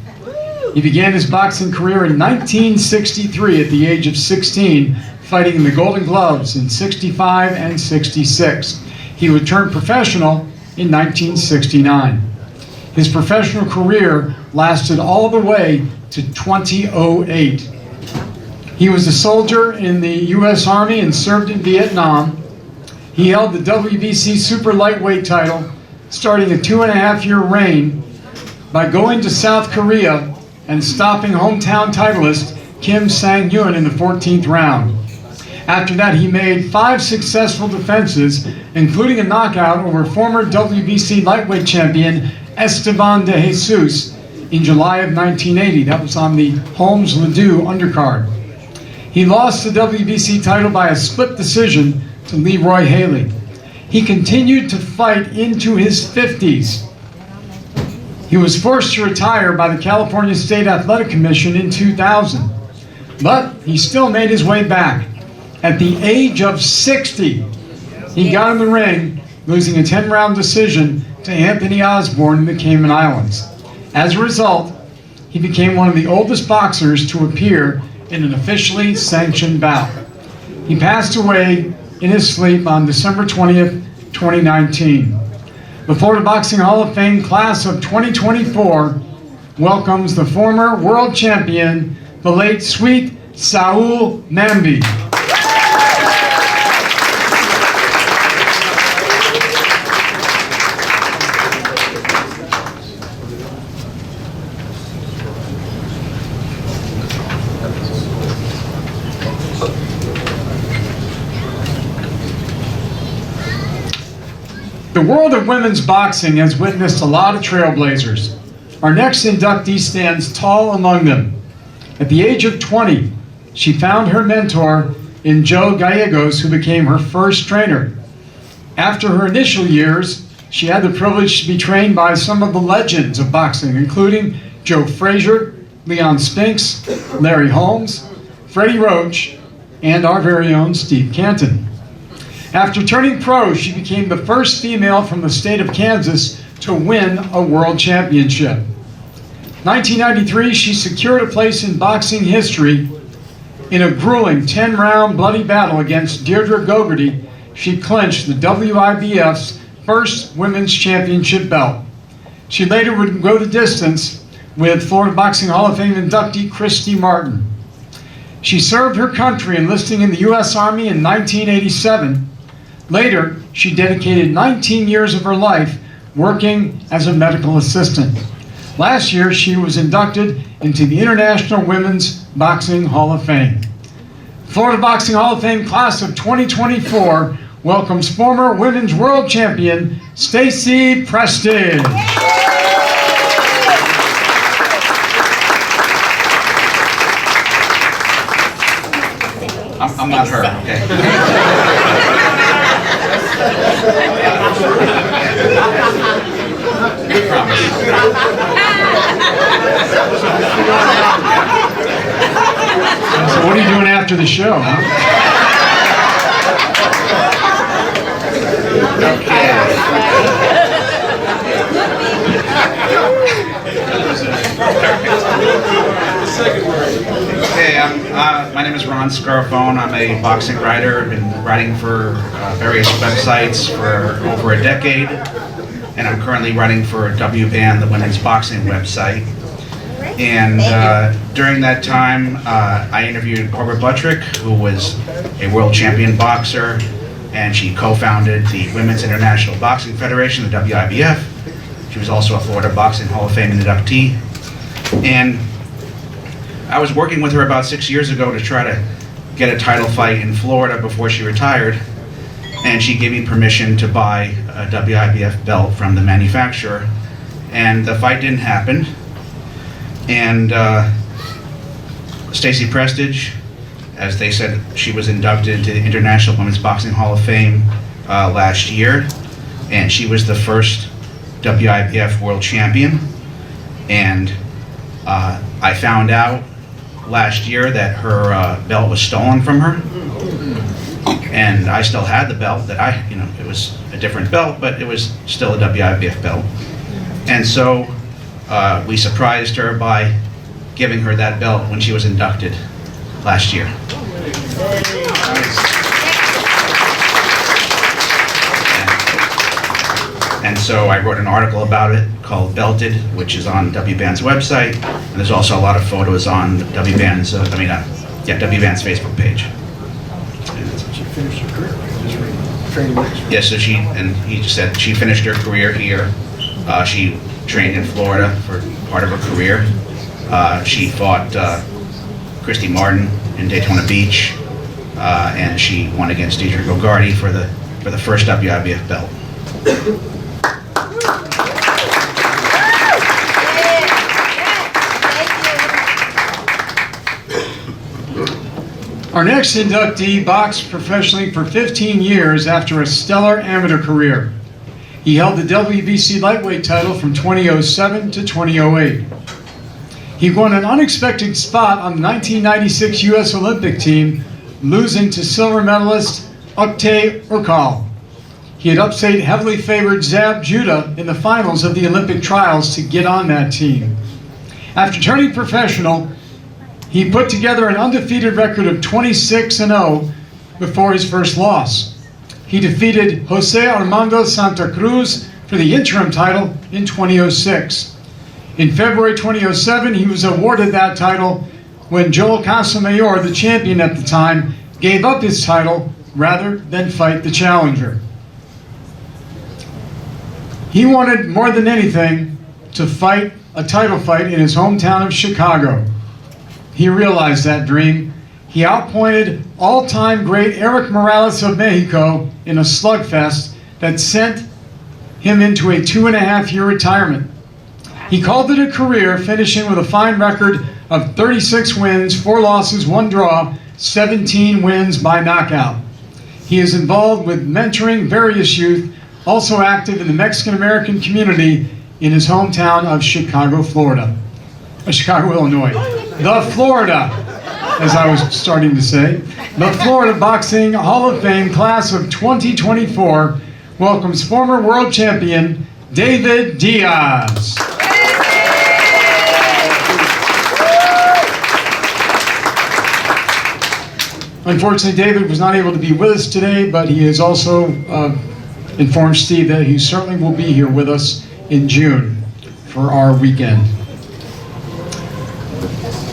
He began his boxing career in 1963 at the age of 16, fighting in the Golden Gloves in 65 and 66. He would turn professional in 1969. His professional career lasted all the way to 2008. He was a soldier in the U.S. Army and served in Vietnam. He held the WBC Super Lightweight title, starting a 2.5-year reign by going to South Korea and stopping hometown titleist Kim Sang-hyun in the 14th round. After that, he made 5 successful defenses, including a knockout over former WBC lightweight champion Esteban de Jesus in July of 1980. That was on the Holmes-Ledoux undercard. He lost the WBC title by a split decision to Leroy Haley. He continued to fight into his 50s. He was forced to retire by the California State Athletic Commission in 2000, but he still made his way back. At the age of 60, he got in the ring, losing a 10-round decision to Anthony Osborne in the Cayman Islands. As a result, he became one of the oldest boxers to appear in an officially sanctioned bout. He passed away in his sleep on December 20th, 2019. The Florida Boxing Hall of Fame class of 2024 welcomes the former world champion, the late Sweet Saul Mambi. The world of women's boxing has witnessed a lot of trailblazers. Our next inductee stands tall among them. At the age of 20, she found her mentor in Joe Gallegos, who became her first trainer. After her initial years, she had the privilege to be trained by some of the legends of boxing, including Joe Frazier, Leon Spinks, Larry Holmes, Freddie Roach, and our very own Steve Canton. After turning pro, she became the first female from the state of Kansas to win a world championship. 1993, she secured a place in boxing history. In a grueling 10-round bloody battle against Deirdre Gogarty, she clinched the WIBF's first women's championship belt. She later would go the distance with Florida Boxing Hall of Fame inductee Christy Martin. She served her country enlisting in the U.S. Army in 1987. Later, she dedicated 19 years of her life working as a medical assistant. Last year, she was inducted into the International Women's Boxing Hall of Fame. Florida Boxing Hall of Fame class of 2024 welcomes former women's world champion, Stacy Preston. I'm not her, okay? So what are you doing after the show, huh? Okay, my name is Ron Scarfone. I'm a boxing writer. I've been writing for various websites for over a decade, and I'm currently writing for WBAN, the women's boxing website. And during that time, I interviewed Barbara Buttrick, who was a world champion boxer, and she co-founded the Women's International Boxing Federation, the WIBF. She was also a Florida Boxing Hall of Fame inductee. And I was working with her about 6 years ago to try to get a title fight in Florida before she retired, and she gave me permission to buy a WIBF belt from the manufacturer, and the fight didn't happen. And Stacy Prestige, as they said, she was inducted into the International Women's Boxing Hall of Fame last year, and she was the first WIBF world champion. And I found out last year that her belt was stolen from her, and I still had the belt. That it was a different belt, but it was still a WIBF belt. And so we surprised her by giving her that belt when she was inducted last year. And so I wrote an article about it called Belted, which is on WBAN's website, and there's also a lot of photos on WBAN's, WBAN's Facebook page. She finished her career. Yes, so he just said she finished her career here. She trained in Florida for part of her career. She fought Christy Martin in Daytona Beach, and she won against Deirdre Gogarty for the first WIBF belt. Our next inductee boxed professionally for 15 years after a stellar amateur career. He held the WBC lightweight title from 2007 to 2008. He won an unexpected spot on the 1996 U.S. Olympic team, losing to silver medalist Oktay Urkal. He had upset heavily favored Zab Judah in the finals of the Olympic trials to get on that team. After turning professional, he put together an undefeated record of 26-0 before his first loss. He defeated Jose Armando Santa Cruz for the interim title in 2006. In February 2007, he was awarded that title when Joel Casamayor, the champion at the time, gave up his title rather than fight the challenger. He wanted more than anything to fight a title fight in his hometown of Chicago. He realized that dream. He outpointed all-time great Eric Morales of Mexico in a slugfest that sent him into a 2.5-year retirement. He called it a career, finishing with a fine record of 36 wins, 4 losses, 1 draw, 17 wins by knockout. He is involved with mentoring various youth, also active in the Mexican-American community in his hometown of Chicago, Illinois. The Florida, as I was starting to say, the Florida Boxing Hall of Fame class of 2024 welcomes former world champion David Diaz. Unfortunately, David was not able to be with us today, but he has also informed Steve that he certainly will be here with us in June for our weekend.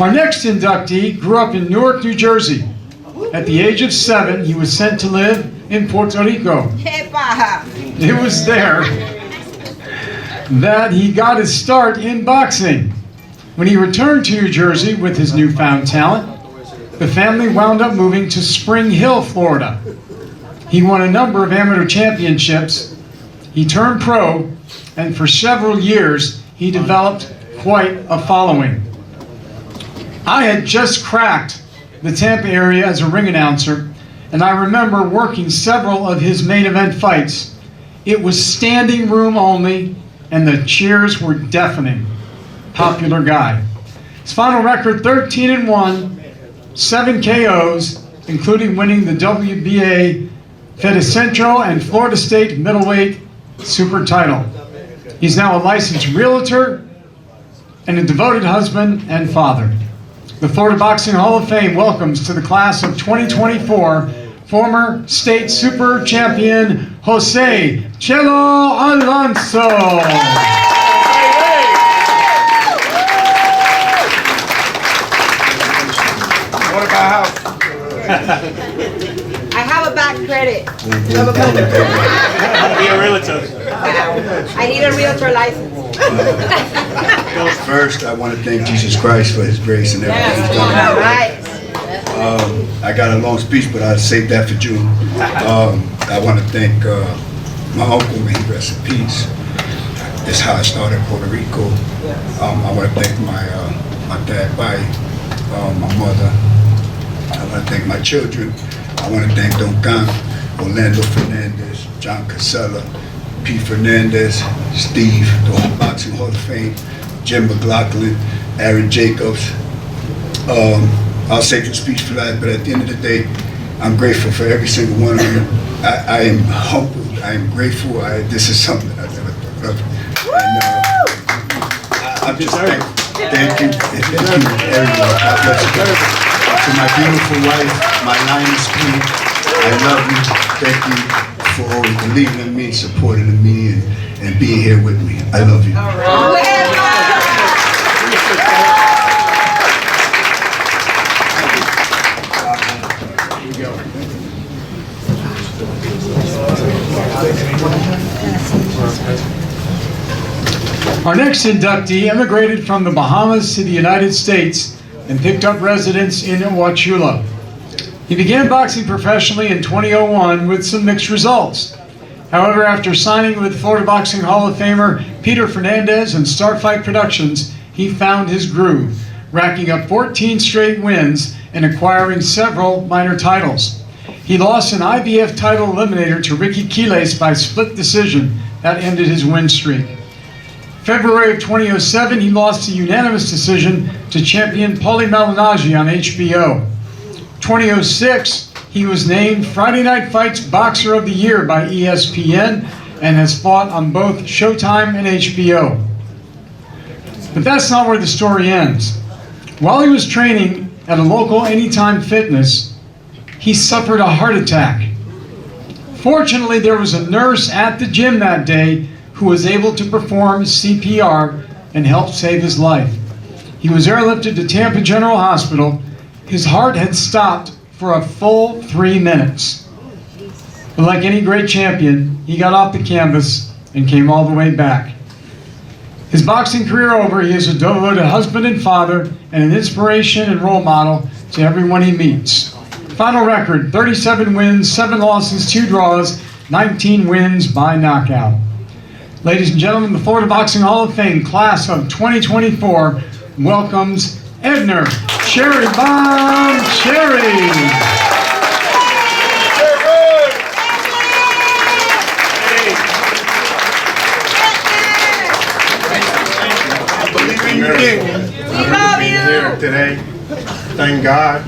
Our next inductee grew up in Newark, New Jersey. At the age of 7, he was sent to live in Puerto Rico. It was there that he got his start in boxing. When he returned to New Jersey with his newfound talent, the family wound up moving to Spring Hill, Florida. He won a number of amateur championships. He turned pro, and for several years, he developed quite a following. I had just cracked the Tampa area as a ring announcer, and I remember working several of his main event fights. It was standing room only, and the cheers were deafening. Popular guy. His final record, 13-1, 7 KOs, including winning the WBA Fedicentro and Florida State middleweight super title. He's now a licensed realtor and a devoted husband and father. The Florida Boxing Hall of Fame welcomes to the class of 2024 former state super champion Jose Chelo Alonzo. What about I have a bad credit. Be a realtor. I need a realtor license. First, I want to thank Jesus Christ for his grace and everything he's done. All right. I got a long speech, but I'll save that for June. I want to thank my uncle, may he rest in peace. That's how I started in Puerto Rico. I want to thank my dad, my mother. I want to thank my children. I want to thank Don Can, Orlando Fernandez, John Casella, Pete Fernandez, Steve, the whole Boxing Hall of Fame, Jim McLaughlin, Aaron Jacobs. I'll save the speech for that, but at the end of the day, I'm grateful for every single one of you. I am humbled. I am grateful. This is something that I've never thought of. And I'm just thankful. Thank you. Thank you, everyone. God bless you. To my beautiful wife, my lioness queen, I love you. Thank you for always believing in me, supporting me, and being here with me. I love you. Our next inductee immigrated from the Bahamas to the United States and picked up residence in Huachula. He began boxing professionally in 2001 with some mixed results. However, after signing with Florida Boxing Hall of Famer Peter Fernandez and Starfight Productions, he found his groove, racking up 14 straight wins and acquiring several minor titles. He lost an IBF title eliminator to Ricky Quiles by split decision. That ended his win streak. February of 2007, he lost a unanimous decision to champion Paulie Malignaggi on HBO. 2006, he was named Friday Night Fights Boxer of the Year by ESPN and has fought on both Showtime and HBO. But that's not where the story ends. While he was training at a local Anytime Fitness, he suffered a heart attack. Fortunately, there was a nurse at the gym that day who was able to perform CPR and help save his life. He was airlifted to Tampa General Hospital. His heart had stopped for a full 3 minutes. But like any great champion, he got off the canvas and came all the way back. His boxing career over, he is a devoted husband and father and an inspiration and role model to everyone he meets. Final record, 37 wins, 7 losses, 2 draws, 19 wins by knockout. Ladies and gentlemen, the Florida Boxing Hall of Fame class of 2024 welcomes Edner Cherry Bomb Cherry. I'm here today. Thank God.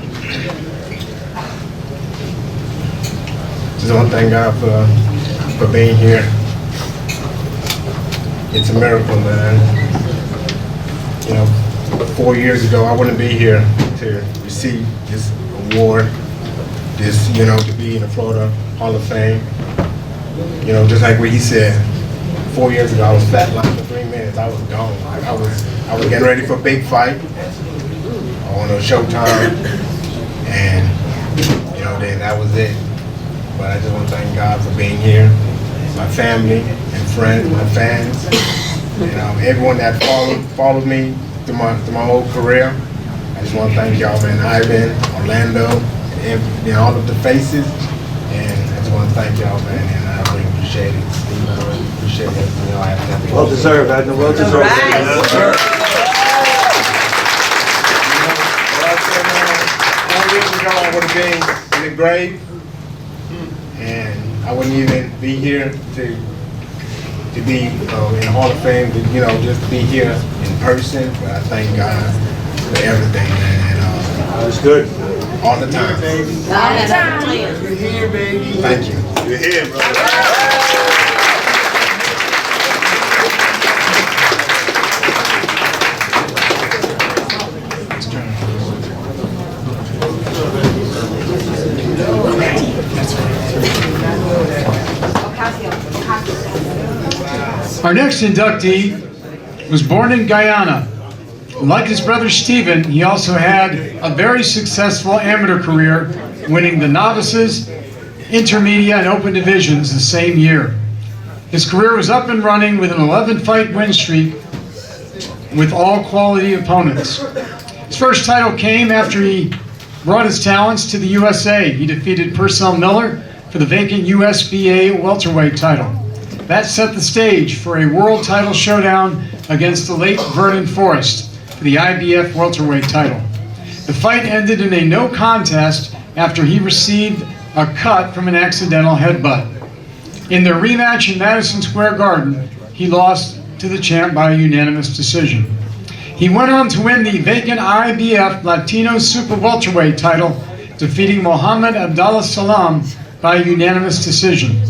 Just want to thank God for being here. It's a miracle, man. You know, 4 years ago, I wouldn't be here to receive this award, to be in the Florida Hall of Fame. You know, just like what he said, 4 years ago, I was flatlined for 3 minutes. I was gone. I was getting ready for a big fight on a Showtime, and then that was it. But I just want to thank God for being here, my family and friends, my fans, everyone that followed me through my whole career. I just want to thank y'all, man, Ivan, Orlando, and all of the faces, and I just want to thank y'all, man, and I really appreciate it. Steve, I really appreciate it. I have nothing. Well deserved, Edner. Well deserved. Right. 4 years ago, I would have been in the grave, and I wouldn't even be here to be in the Hall of Fame, just to be here in person. But I thank God for everything, man. That's good. All the time. All the time. You're here, baby. Thank you. You're here, brother. Our next inductee was born in Guyana. Like his brother Stephen, he also had a very successful amateur career, winning the novices, intermediate, and open divisions the same year. His career was up and running with an 11-fight win streak with all quality opponents. His first title came after he brought his talents to the USA. He defeated Purcell Miller for the vacant USBA welterweight title. That set the stage for a world title showdown against the late Vernon Forrest for the IBF welterweight title. The fight ended in a no contest after he received a cut from an accidental headbutt. In their rematch in Madison Square Garden, he lost to the champ by a unanimous decision. He went on to win the vacant IBF Latino Super Welterweight title, defeating Mohammed Abdallah Salam by a unanimous decision.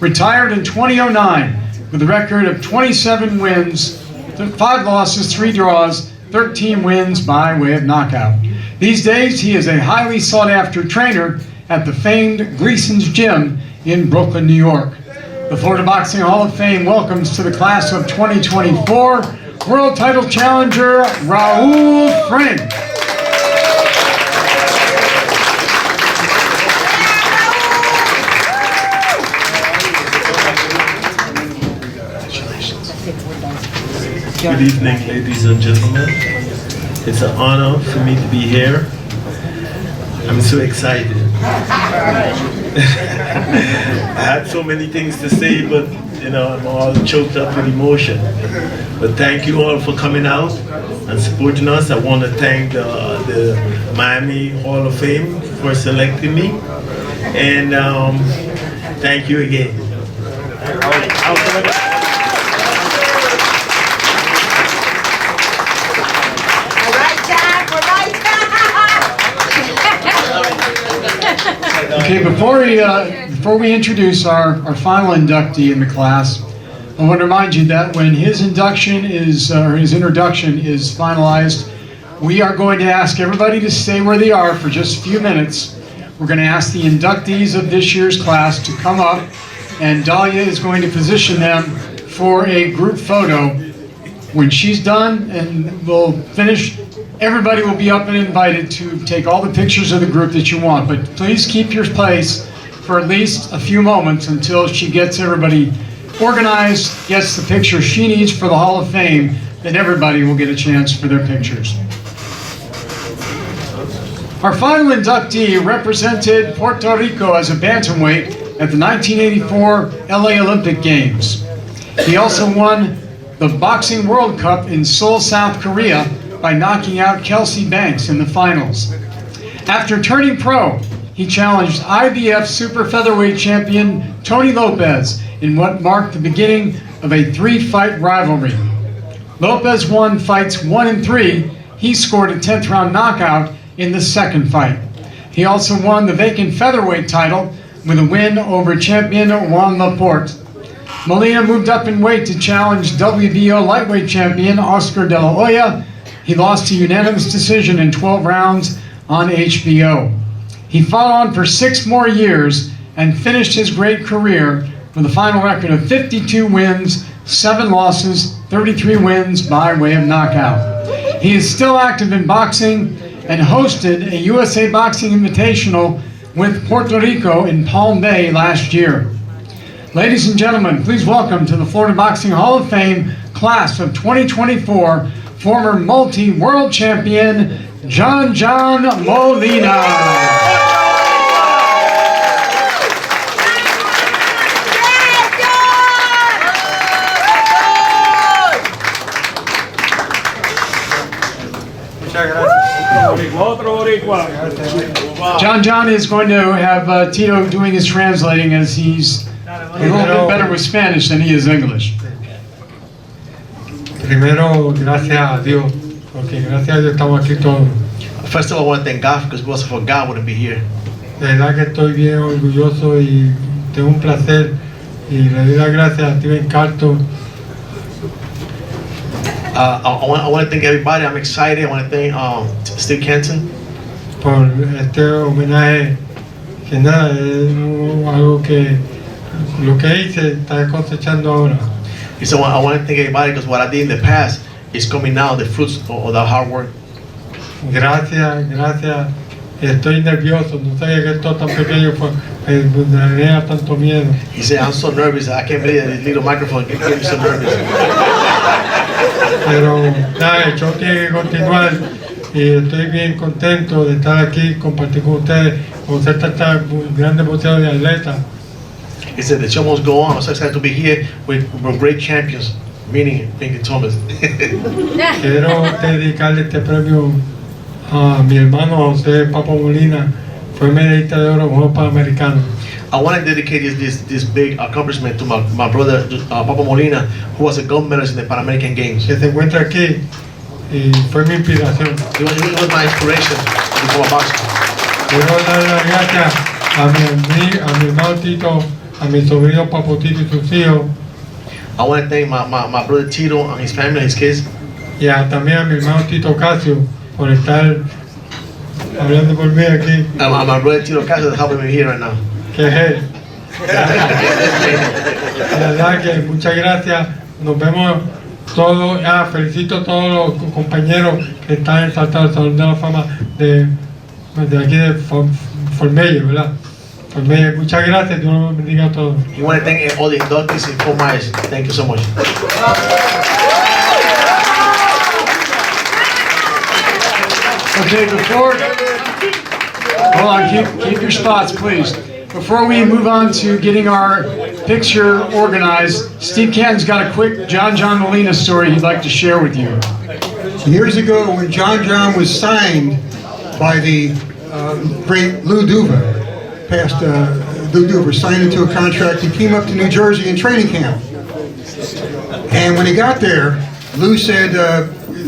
Retired in 2009 with a record of 27 wins, 5 losses, 3 draws, 13 wins by way of knockout. These days, he is a highly sought-after trainer at the famed Gleason's Gym in Brooklyn, New York. The Florida Boxing Hall of Fame welcomes to the class of 2024 world title challenger Raul Frank. Good evening, ladies and gentlemen. It's an honor for me to be here. I'm so excited. I had so many things to say, but I'm all choked up with emotion. But thank you all for coming out and supporting us. I want to thank the Miami Hall of Fame for selecting me, and thank you again. Okay, before we introduce our final inductee in the class, I want to remind you that when his induction is, or his introduction is finalized, we are going to ask everybody to stay where they are for just a few minutes. we're going to ask the inductees of this year's class to come up, and Dahlia is going to position them for a group photo. When she's done and we'll finish, everybody will be up and invited to take all the pictures of the group that you want. But please keep your place for at least a few moments until she gets everybody organized, gets the picture she needs for the Hall of Fame, then everybody will get a chance for their pictures. Our final inductee represented Puerto Rico as a bantamweight at the 1984 LA Olympic Games. He also won the Boxing World Cup in Seoul, South Korea by knocking out Kelsey Banks in the finals. After turning pro, he challenged IBF super featherweight champion Tony Lopez in what marked the beginning of a 3-fight rivalry. Lopez won fights 1 and 3. He scored a 10th round knockout in the second fight. He also won the vacant featherweight title with a win over champion Juan Laporte. Molina moved up in weight to challenge WBO lightweight champion Oscar De La Hoya. He lost a unanimous decision in 12 rounds on HBO. He fought on for 6 more years and finished his great career with a final record of 52 wins, 7 losses, 33 wins by way of knockout. He is still active in boxing and hosted a USA Boxing Invitational with Puerto Rico in Palm Bay last year. Ladies and gentlemen, please welcome to the Florida Boxing Hall of Fame class of 2024, former multi-world champion, John Molina. John is going to have Tito doing his translating, as he's a little bit better with Spanish than he is English. Primero, gracias a Dios, porque gracias a Dios estamos aquí todos. First of all, I want to thank God, because if it wasn't for God, I wouldn't be here. De verdad que estoy bien orgulloso y tengo un placer y le doy las gracias a Steven Carton. I want to thank everybody. I'm excited. I want to thank Steve Kenton por este homenaje, que nada, es algo que lo que hice está cosechando ahora. He said, I want to thank everybody because what I did in the past is coming now, the fruits of the hard work. Gracias. Estoy nervioso, no sabía que esto tan pequeño me daría tanto miedo. He said, I'm so nervous. I can't believe that this little microphone gets me so nervous. Pero nada, el show tiene que continuar y estoy bien contento de estar aquí, compartir con ustedes, conocer tantas grandes boxeadores de atletas. He said, the show must go on. I'm so excited to be here with great champions, meaning Pinky Thomas. Quiero dedicarle este premio a mi hermano José Papa Molina, fue medallista de oro en Juegos Panamericanos. I want to dedicate this big accomplishment to my brother Papa Molina, who was a gold medalist in the Pan American Games. Que se encuentra aquí y fue mi inspiración. He was my inspiration to become a boxer. Quiero dar las gracias a mi hermano Tito, a mi sobrino Papo Tito y sus hijos. I want to thank my brother Tito and his family, his kids. Y también a mi hermano Tito Casio por estar hablando por mí aquí. And my brother Tito Casio is helping me here right now. Que es él. La verdad que muchas gracias. Nos vemos todos. Felicito a todos los compañeros que están ensaltados al Salón de la Fama de aquí de Formelle, ¿verdad? Formelle. Muchas gracias. Dios los bendiga a todos. You want to thank all the inductees in Fort Myers. Thank you so much. Okay, hold on, keep your spots, please. Before we move on to getting our picture organized, Steve Canton's got a quick John Molina story he'd like to share with you. Years ago, when John was signed by the great Lou Duva, past Lou Duva, signed into a contract, he came up to New Jersey in training camp. And when he got there, Lou said,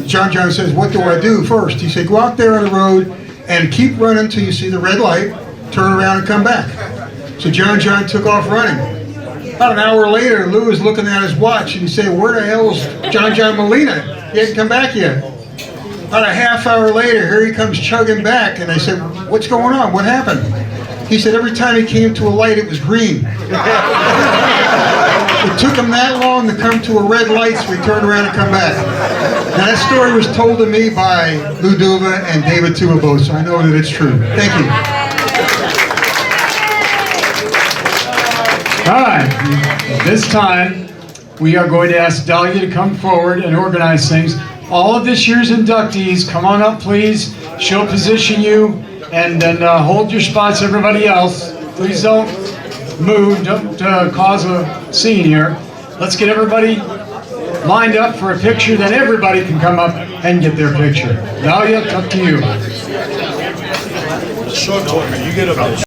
John says, what do I do first? He said, go out there on the road and keep running until you see the red light, turn around and come back. So John took off running. About an hour later, Lou was looking at his watch and he said, where the hell's John Molina? He hadn't come back yet. About a half hour later, here he comes chugging back, and I said, what's going on? What happened? He said every time he came to a light, it was green. It took him that long to come to a red light, so he turned around and come back. Now that story was told to me by Lou Duva and David Tuabo, so I know that it's true. Thank you. All right, this time we are going to ask Dahlia to come forward and organize things. All of this year's inductees, come on up please. She'll position you and then hold your spots, everybody else. Please don't move, don't cause a scene here. Let's get everybody lined up for a picture, then everybody can come up and get their picture. Dahlia, it's up to you. Short corner, you get up there.